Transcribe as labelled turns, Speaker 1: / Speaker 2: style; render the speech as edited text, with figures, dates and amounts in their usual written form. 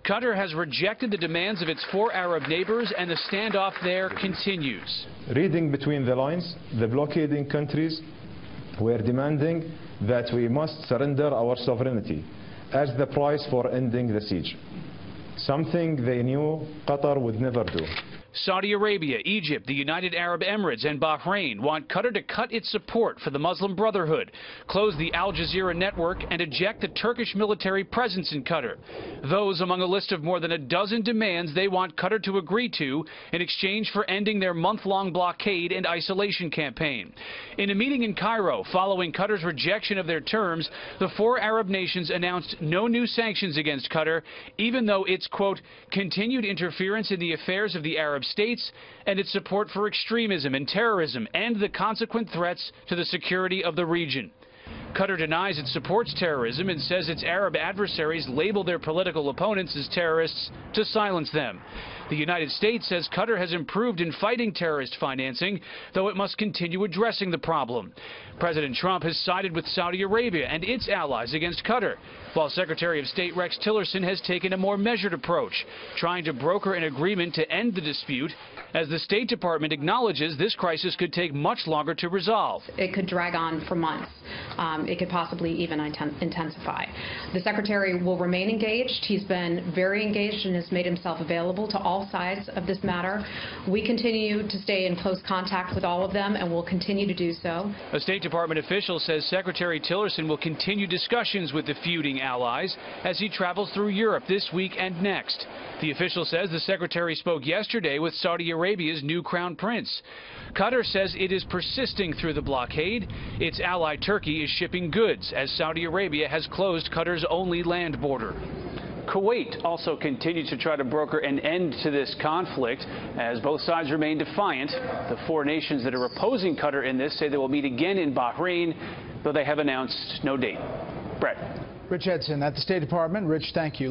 Speaker 1: Qatar has rejected the demands of its 4 Arab neighbors, and the standoff there continues.
Speaker 2: Reading between the lines, the blockading countries were demanding that we must surrender our sovereignty as the price for ending the siege, something they knew Qatar would never do.
Speaker 1: Saudi Arabia, Egypt, the United Arab Emirates, and Bahrain want Qatar to cut its support for the Muslim Brotherhood, close the Al Jazeera network, and eject the Turkish military presence in Qatar. Those among a list of more than a dozen demands they want Qatar to agree to in exchange for ending their month-long blockade and isolation campaign. In a meeting in Cairo following Qatar's rejection of their terms, the 4 Arab nations announced no new sanctions against Qatar, even though its, quote, continued interference in the affairs of the Arab states and its support for extremism and terrorism and the consequent threats to the security of the region. Qatar denies it supports terrorism and says its Arab adversaries label their political opponents as terrorists to silence them. The United States says Qatar has improved in fighting terrorist financing, though it must continue addressing the problem. President Trump has sided with Saudi Arabia and its allies against Qatar, while Secretary of State Rex Tillerson has taken a more measured approach, trying to broker an agreement to end the dispute, as the State Department acknowledges this crisis could take much longer to resolve.
Speaker 3: It could drag on for months. It could possibly even intensify. The Secretary will remain engaged. He's been very engaged and has made himself available to all sides of this matter. We continue to stay in close contact with all of them, and will continue to do so.
Speaker 1: A State Department official says Secretary Tillerson will continue discussions with the feuding allies as he travels through Europe this week and next. The official says the Secretary spoke yesterday with Saudi Arabia's new Crown Prince. Qatar says it is persisting through the blockade. Its ally Turkey is shipping goods as Saudi Arabia has closed Qatar's only land border. Kuwait also continues to try to broker an end to this conflict as both sides remain defiant. The 4 nations that are opposing Qatar in this say they will meet again in Bahrain, though they have announced no date. Brett.
Speaker 4: Rich Edson at the State Department. Rich, thank you.